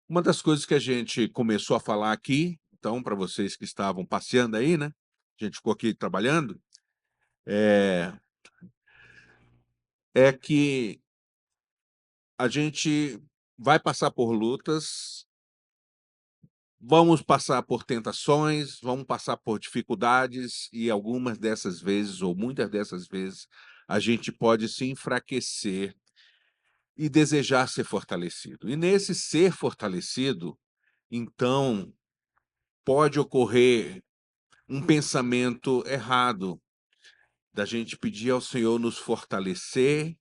Uma das coisas que a gente começou a falar aqui, então, para vocês que estavam passeando aí, né, a gente ficou aqui trabalhando, eh, é que a gente vai passar por lutas, vamos passar por tentações, vamos passar por dificuldades e algumas dessas vezes, ou muitas dessas vezes, a gente pode se enfraquecer e desejar ser fortalecido. E nesse ser fortalecido, então, pode ocorrer um pensamento errado, da gente pedir ao Senhor nos fortalecer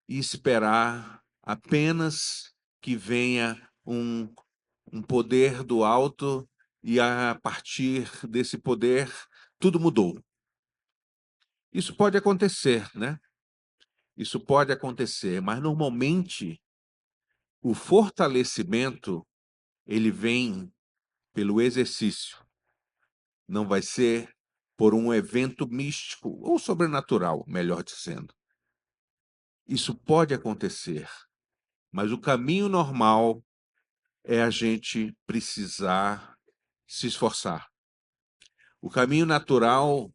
e esperar apenas que venha um poder do alto e a partir desse poder tudo mudou. Isso pode acontecer, né? Isso pode acontecer, mas normalmente o fortalecimento ele vem pelo exercício, não vai ser por um evento místico ou sobrenatural, melhor dizendo. Isso pode acontecer, mas o caminho normal é a gente precisar se esforçar. O caminho natural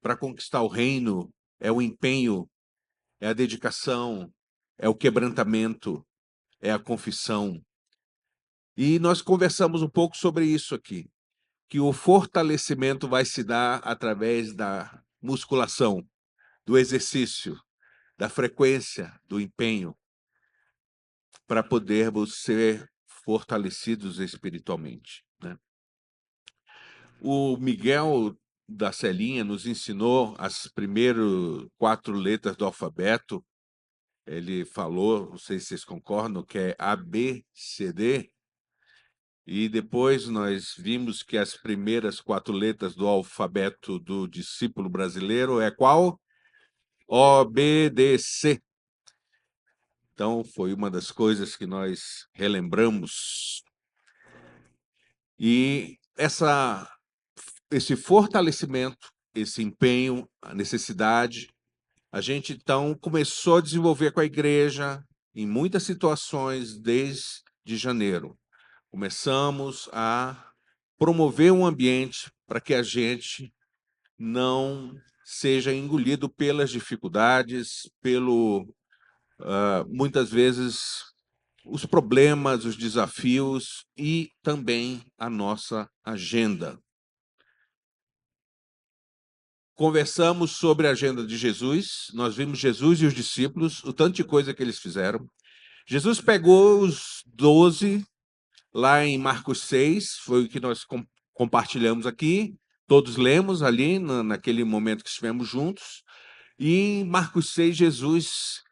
para conquistar o reino é o empenho, é a dedicação, é o quebrantamento, é a confissão. E nós conversamos um pouco sobre isso aqui, que o fortalecimento vai se dar através da musculação, do exercício, da frequência, do empenho, para podermos ser fortalecidos espiritualmente, né. O Miguel da Celinha nos ensinou as primeiras 4 letras do alfabeto, ele falou, não sei se vocês concordam, que é ABCD, e depois nós vimos que as primeiras 4 letras do alfabeto do discípulo brasileiro é qual? OBDC. Então foi uma das coisas que nós relembramos. E esse fortalecimento, esse empenho, a necessidade, a gente então começou a desenvolver com a igreja em muitas situações desde janeiro. Começamos a promover um ambiente para que a gente não seja engolido pelas dificuldades, muitas vezes os problemas, os desafios e também a nossa agenda. Conversamos sobre a agenda de Jesus, nós vimos Jesus e os discípulos, o tanto de coisa que eles fizeram. Jesus pegou os 12 lá em Marcos 6, foi o que nós compartilhamos aqui, todos lemos ali naquele momento que estivemos juntos. E em Marcos 6, Jesus,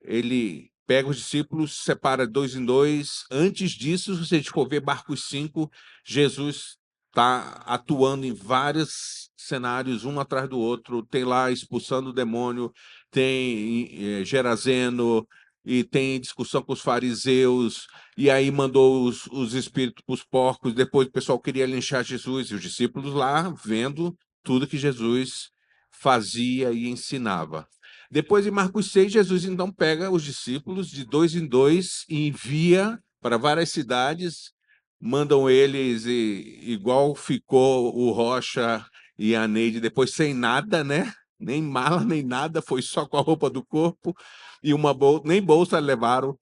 ele pega os discípulos, separa 2 em 2. Antes disso, se a gente for ver Marcos 5, Jesus está atuando em vários cenários, um atrás do outro. Tem lá expulsando o demônio, tem Gerazeno, e tem discussão com os fariseus, e aí mandou os espíritos para os porcos. Depois o pessoal queria linchar Jesus, e os discípulos lá vendo tudo que Jesus fazia e ensinava. Depois, em Marcos 6, Jesus então pega os discípulos de 2 em 2 e envia para várias cidades, mandam eles, igual ficou o Rocha e a Neide, depois sem nada, né? Nem mala, nem nada, foi só com a roupa do corpo e uma nem bolsa levaram,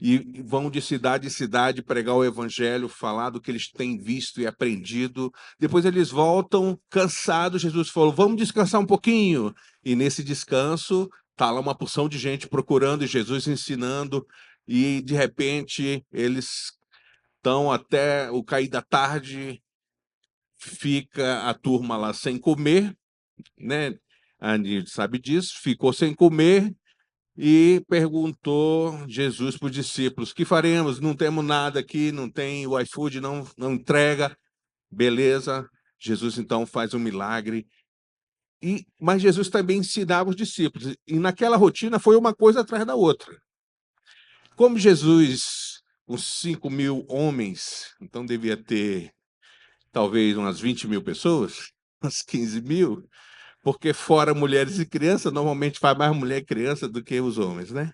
e vão de cidade em cidade pregar o evangelho, falar do que eles têm visto e aprendido. Depois eles voltam cansados, Jesus falou, vamos descansar um pouquinho. E nesse descanso, está lá uma porção de gente procurando e Jesus ensinando, e de repente eles estão até o cair da tarde, fica a turma lá sem comer, né? A gente sabe disso, ficou sem comer e perguntou Jesus para os discípulos: que faremos? Não temos nada aqui, não tem o iFood, não entrega. Beleza, Jesus então faz um milagre. Mas Jesus também ensinava os discípulos, e naquela rotina foi uma coisa atrás da outra. Como Jesus, uns 5.000 homens, então devia ter talvez umas 20.000 pessoas, umas 15.000, porque fora mulheres e crianças, normalmente faz mais mulher e criança do que os homens, né?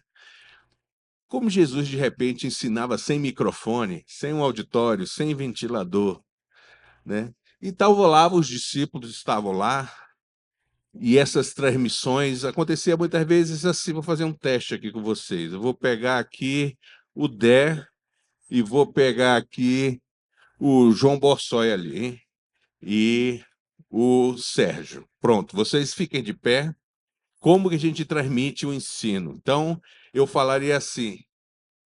Como Jesus, de repente, ensinava sem microfone, sem um auditório, sem ventilador, né? E estavam lá, os discípulos estavam lá, e essas transmissões aconteciam muitas vezes assim. Vou fazer um teste aqui com vocês. Eu vou pegar aqui o Dé e vou pegar aqui o João Borsoi ali, hein? E o Sérgio. Pronto, vocês fiquem de pé. Como que a gente transmite o ensino? Então, eu falaria assim: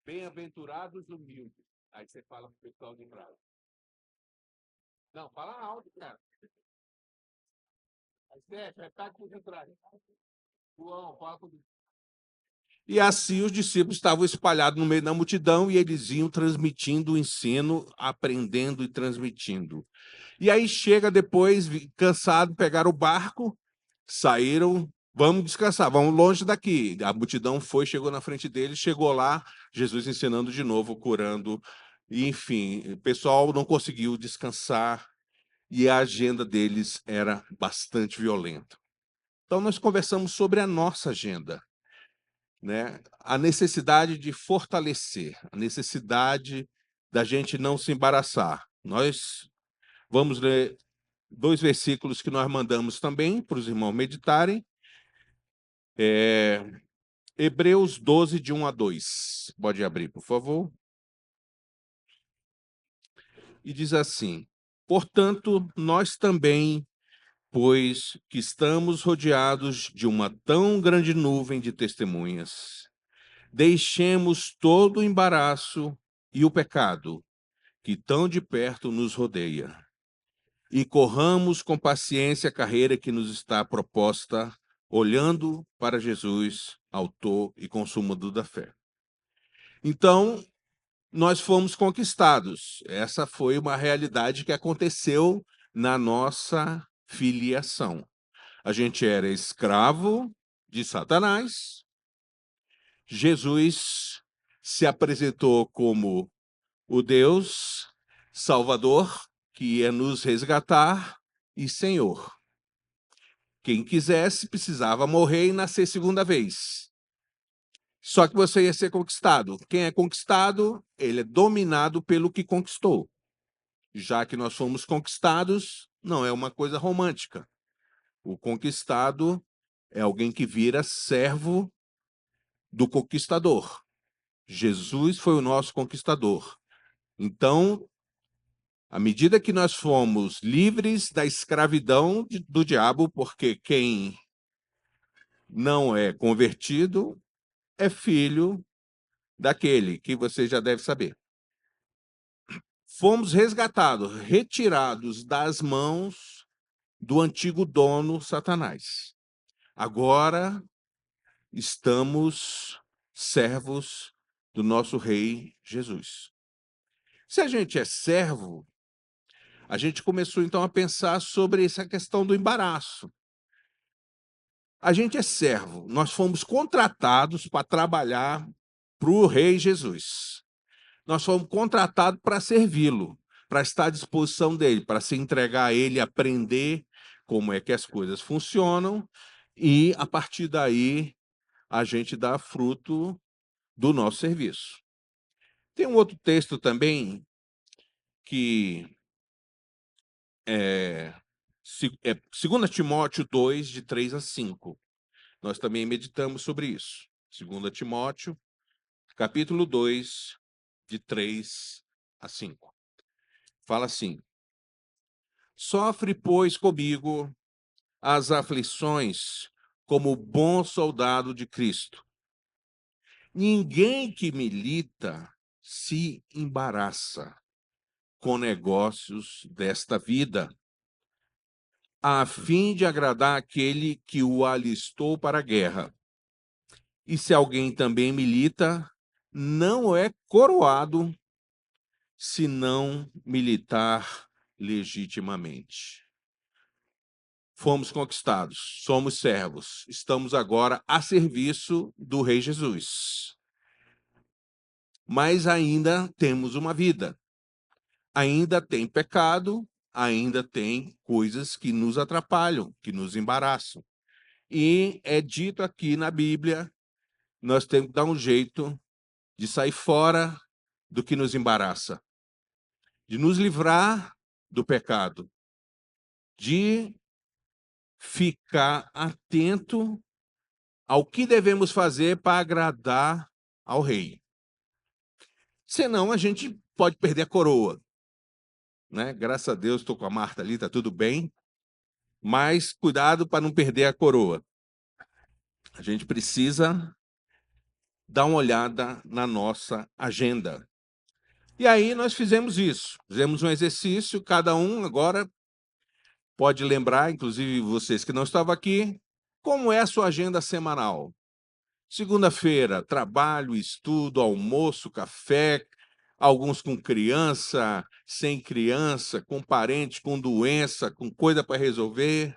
bem-aventurados humildes. Aí você fala para o pessoal de trás. Não, fala alto, cara. Aí, Sérgio, vai estar aqui de trás. João, fala com... E assim os discípulos estavam espalhados no meio da multidão e eles iam transmitindo o ensino, aprendendo e transmitindo. E aí chega depois, cansado, pegaram o barco, saíram, vamos descansar, vamos longe daqui. A multidão foi, chegou na frente deles, chegou lá, Jesus ensinando de novo, curando. E, enfim, o pessoal não conseguiu descansar e a agenda deles era bastante violenta. Então, nós conversamos sobre a nossa agenda, né? A necessidade de fortalecer, a necessidade da gente não se embaraçar. Nós vamos ler 2 versículos que nós mandamos também para os irmãos meditarem. Hebreus 12, de 1 a 2. Pode abrir, por favor. E diz assim: portanto, nós também, pois que estamos rodeados de uma tão grande nuvem de testemunhas, deixemos todo o embaraço e o pecado que tão de perto nos rodeia, e corramos com paciência a carreira que nos está proposta, olhando para Jesus, autor e consumador da fé. Então, nós fomos conquistados. Essa foi uma realidade que aconteceu na nossa filiação. A gente era escravo de Satanás. Jesus se apresentou como o Deus Salvador, que ia nos resgatar, e Senhor. Quem quisesse precisava morrer e nascer segunda vez. Só que você ia ser conquistado. Quem é conquistado, ele é dominado pelo que conquistou. Já que nós fomos conquistados, não é uma coisa romântica. O conquistado é alguém que vira servo do conquistador. Jesus foi o nosso conquistador. Então, à medida que nós fomos livres da escravidão do diabo, porque quem não é convertido é filho daquele que você já deve saber. Fomos resgatados, retirados das mãos do antigo dono Satanás. Agora estamos servos do nosso Rei Jesus. Se a gente é servo, a gente começou então a pensar sobre essa questão do embaraço. A gente é servo, nós fomos contratados para trabalhar para o Rei Jesus. Nós fomos contratados para servi-lo, para estar à disposição dele, para se entregar a ele, aprender como é que as coisas funcionam e, a partir daí, a gente dá fruto do nosso serviço. Tem um outro texto também que é 2 Timóteo 2, de 3 a 5. Nós também meditamos sobre isso. 2 Timóteo, capítulo 2, de 3 a 5. Fala assim: sofre, pois, comigo as aflições como bom soldado de Cristo. Ninguém que milita se embaraça com negócios desta vida, a fim de agradar aquele que o alistou para a guerra. E se alguém também milita, não é coroado se não militar legitimamente. Fomos conquistados, somos servos, estamos agora a serviço do Rei Jesus. Mas ainda temos uma vida, ainda tem pecado, ainda tem coisas que nos atrapalham, que nos embaraçam. E é dito aqui na Bíblia, nós temos que dar um jeito de sair fora do que nos embaraça, de nos livrar do pecado, de ficar atento ao que devemos fazer para agradar ao rei. Senão a gente pode perder a coroa, né? Graças a Deus estou com a Marta ali, está tudo bem, mas cuidado para não perder a coroa. A gente precisa dar uma olhada na nossa agenda. E aí nós fizemos isso, fizemos um exercício, cada um agora pode lembrar, inclusive vocês que não estavam aqui, como é a sua agenda semanal. Segunda-feira, trabalho, estudo, almoço, café, alguns com criança, sem criança, com parente, com doença, com coisa para resolver.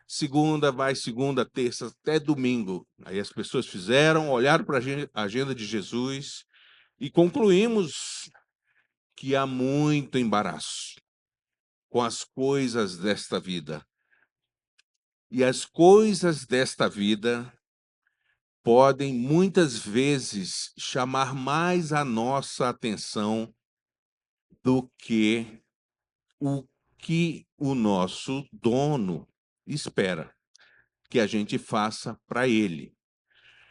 Segunda, vai segunda, terça, até domingo. Aí as pessoas fizeram, olharam para a agenda de Jesus e concluímos que há muito embaraço com as coisas desta vida. E as coisas desta vida podem muitas vezes chamar mais a nossa atenção do que o nosso dono espera que a gente faça para ele.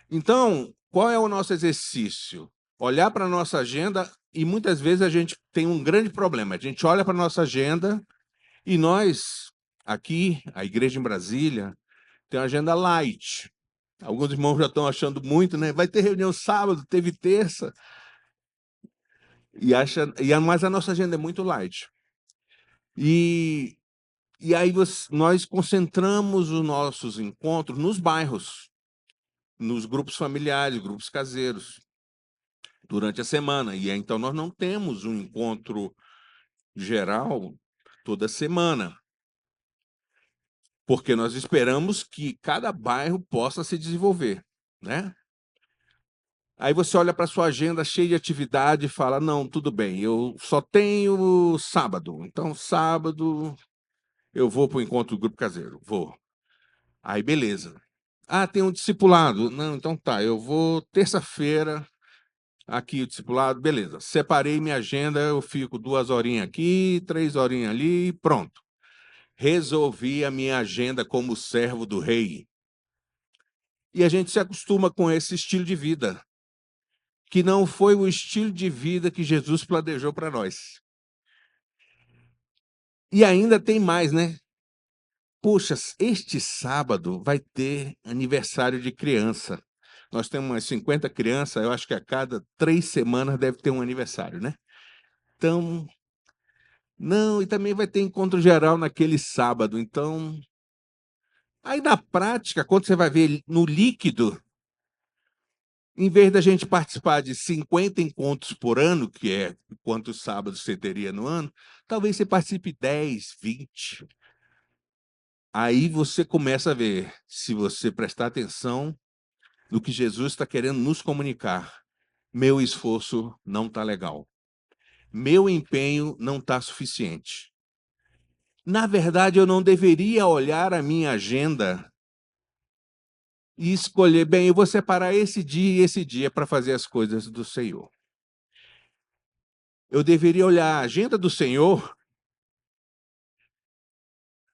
Então, qual é o nosso exercício? Olhar para a nossa agenda, e muitas vezes a gente tem um grande problema. A gente olha para a nossa agenda e nós, aqui, a igreja em Brasília, tem uma agenda light. Alguns irmãos já estão achando muito, né? Vai ter reunião sábado, teve terça. Mas a nossa agenda é muito light. E aí nós concentramos os nossos encontros nos bairros, nos grupos familiares, grupos caseiros, durante a semana. E então nós não temos um encontro geral toda semana, porque nós esperamos que cada bairro possa se desenvolver, né? Aí você olha para a sua agenda cheia de atividade e fala: não, tudo bem, eu só tenho sábado. Então, sábado eu vou para o encontro do grupo caseiro. Vou. Aí, beleza. Ah, tem um discipulado. Não, então tá, eu vou terça-feira, aqui o discipulado, beleza. Separei minha agenda, eu fico 2 horinhas aqui, 3 horinhas ali, pronto. Resolvi a minha agenda como servo do rei. E a gente se acostuma com esse estilo de vida, que não foi o estilo de vida que Jesus planejou para nós. E ainda tem mais, né? Puxa, este sábado vai ter aniversário de criança. Nós temos umas 50 crianças, eu acho que a cada 3 semanas deve ter um aniversário, né? Então, não, e também vai ter encontro geral naquele sábado. Então, aí na prática, quando você vai ver no líquido, em vez da gente participar de 50 encontros por ano, que é quantos sábados você teria no ano, talvez você participe 10, 20. Aí você começa a ver, se você prestar atenção no que Jesus está querendo nos comunicar. Meu esforço não está legal. Meu empenho não está suficiente. Na verdade, eu não deveria olhar a minha agenda e escolher, bem, eu vou separar esse dia e esse dia para fazer as coisas do Senhor. Eu deveria olhar a agenda do Senhor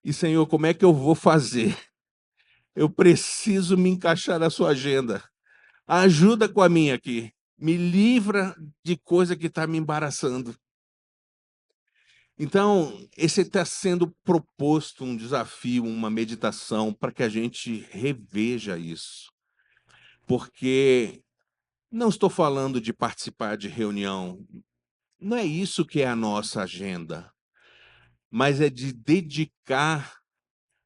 e, Senhor, como é que eu vou fazer? Eu preciso me encaixar na sua agenda. Ajuda com a minha aqui. Me livra de coisa que está me embaraçando. Então, esse está sendo proposto um desafio, uma meditação, para que a gente reveja isso. Porque não estou falando de participar de reunião, não é isso que é a nossa agenda, mas é de dedicar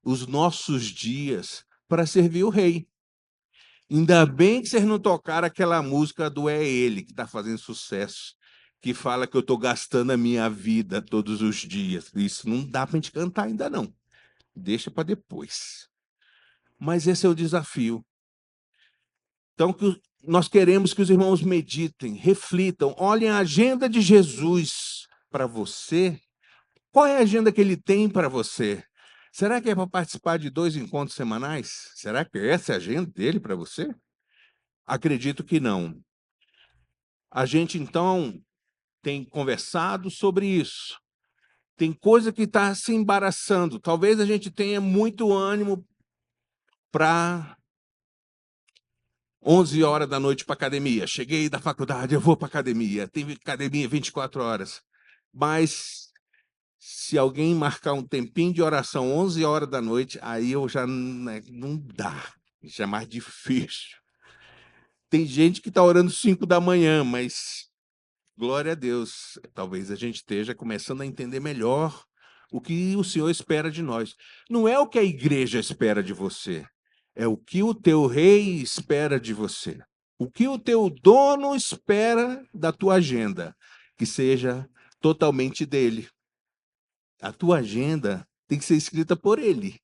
os nossos dias para servir o rei. Ainda bem que vocês não tocaram aquela música do É Ele, que está fazendo sucesso, que fala que eu estou gastando a minha vida todos os dias. Isso não dá para a gente cantar ainda não. Deixa para depois. Mas esse é o desafio. Então, nós queremos que os irmãos meditem, reflitam, olhem a agenda de Jesus para você. Qual é a agenda que ele tem para você? Será que é para participar de 2 encontros semanais? Será que essa é a agenda dele para você? Acredito que não. A gente, então, tem conversado sobre isso. Tem coisa que está se embaraçando. Talvez a gente tenha muito ânimo para 11 horas da noite para academia. Cheguei da faculdade, eu vou para academia. Tem academia 24 horas. Mas se alguém marcar um tempinho de oração 11 horas da noite, aí eu já não dá. Já é mais difícil. Tem gente que está orando 5 da manhã, mas glória a Deus. Talvez a gente esteja começando a entender melhor o que o Senhor espera de nós. Não é o que a igreja espera de você, é o que o teu rei espera de você. O que o teu dono espera da tua agenda, que seja totalmente dele. A tua agenda tem que ser escrita por ele.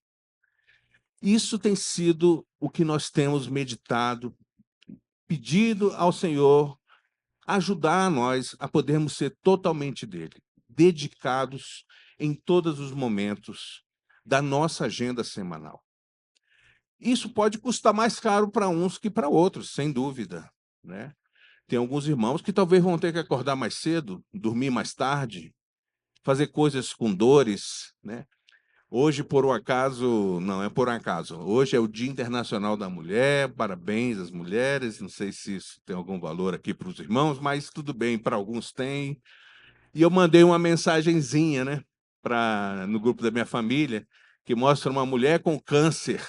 Isso tem sido o que nós temos meditado, pedido ao Senhor ajudar nós a podermos ser totalmente dele, dedicados em todos os momentos da nossa agenda semanal. Isso pode custar mais caro para uns que para outros, sem dúvida, né? Tem alguns irmãos que talvez vão ter que acordar mais cedo, dormir mais tarde, fazer coisas com dores, né? Hoje, por um acaso, não é por um acaso, hoje é o Dia Internacional da Mulher, parabéns às mulheres, não sei se isso tem algum valor aqui para os irmãos, mas tudo bem, para alguns tem. E eu mandei uma mensagenzinha, né, no grupo da minha família, que mostra uma mulher com câncer,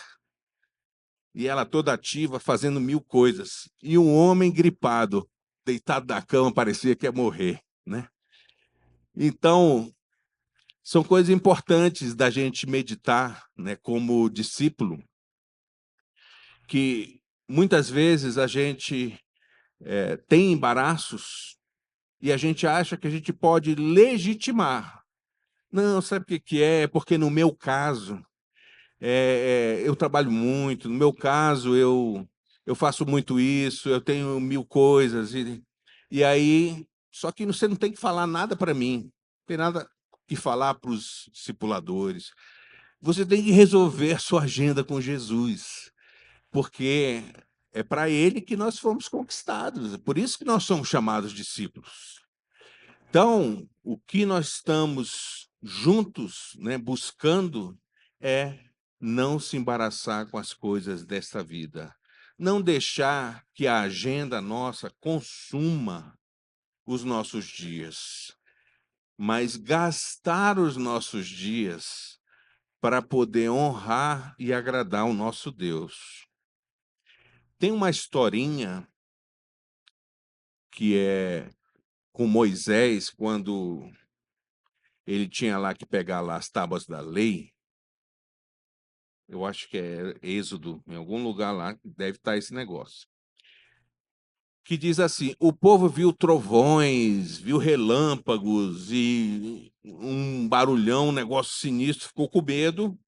e ela toda ativa, fazendo 1000 coisas, e um homem gripado, deitado na cama, parecia que ia morrer, né? Então, são coisas importantes da gente meditar, né, como discípulo, que muitas vezes a gente tem embaraços e a gente acha que a gente pode legitimar. Não, sabe o que que é? Porque no meu caso, eu trabalho muito, no meu caso, eu faço muito isso, eu tenho 1000 coisas. E aí, só que você não tem que falar nada para mim, não tem nada que falar para os discipuladores. Você tem que resolver a sua agenda com Jesus, porque é para ele que nós fomos conquistados, é por isso que nós somos chamados discípulos. Então, o que nós estamos juntos, né, buscando é não se embaraçar com as coisas desta vida, não deixar que a agenda nossa consuma os nossos dias, mas gastar os nossos dias para poder honrar e agradar o nosso Deus. Tem uma historinha que é com Moisés, quando ele tinha lá que pegar lá as tábuas da lei. Eu acho que é Êxodo, em algum lugar lá deve estar esse negócio. Que diz assim: o povo viu trovões, viu relâmpagos e um barulhão, um negócio sinistro, ficou com medo,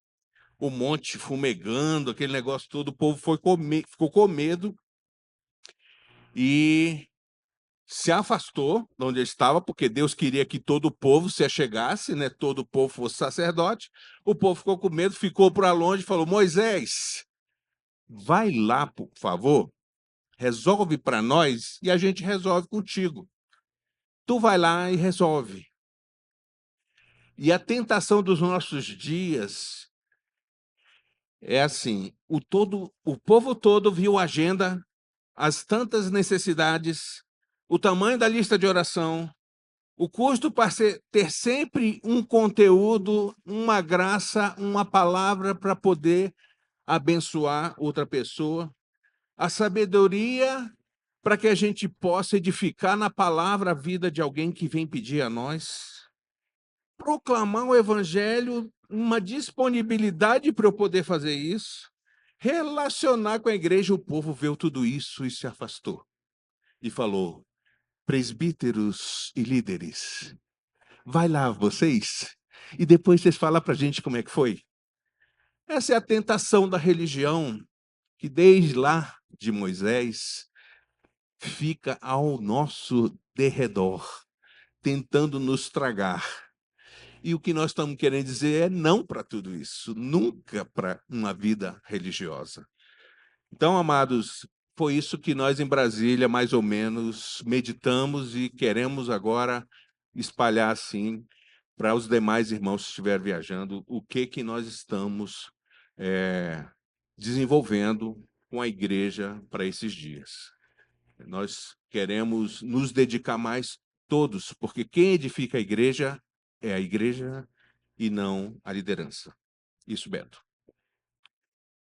o monte fumegando, aquele negócio todo, o povo ficou com medo e se afastou de onde ele estava, porque Deus queria que todo o povo se achegasse, né? Todo o povo fosse sacerdote. O povo ficou com medo, ficou para longe e falou: Moisés, vai lá, por favor, resolve para nós e a gente resolve contigo. Tu vai lá e resolve. E a tentação dos nossos dias é assim: o povo todo viu a agenda, as tantas necessidades, o tamanho da lista de oração, o custo para ter sempre um conteúdo, uma graça, uma palavra para poder abençoar outra pessoa, a sabedoria para que a gente possa edificar na palavra a vida de alguém que vem pedir a nós, proclamar o evangelho, uma disponibilidade para eu poder fazer isso, relacionar com a igreja, o povo viu tudo isso e se afastou. E falou: presbíteros e líderes, vai lá vocês, e depois vocês falam para a gente como é que foi. Essa é a tentação da religião, que desde lá de Moisés fica ao nosso derredor, tentando nos tragar. E o que nós estamos querendo dizer é não para tudo isso, nunca para uma vida religiosa. Então, amados, foi isso que nós em Brasília, mais ou menos, meditamos e queremos agora espalhar assim para os demais irmãos que estiverem viajando, o que nós estamos desenvolvendo com a igreja para esses dias. Nós queremos nos dedicar mais todos, porque quem edifica a igreja é a igreja e não a liderança. Isso, Beto.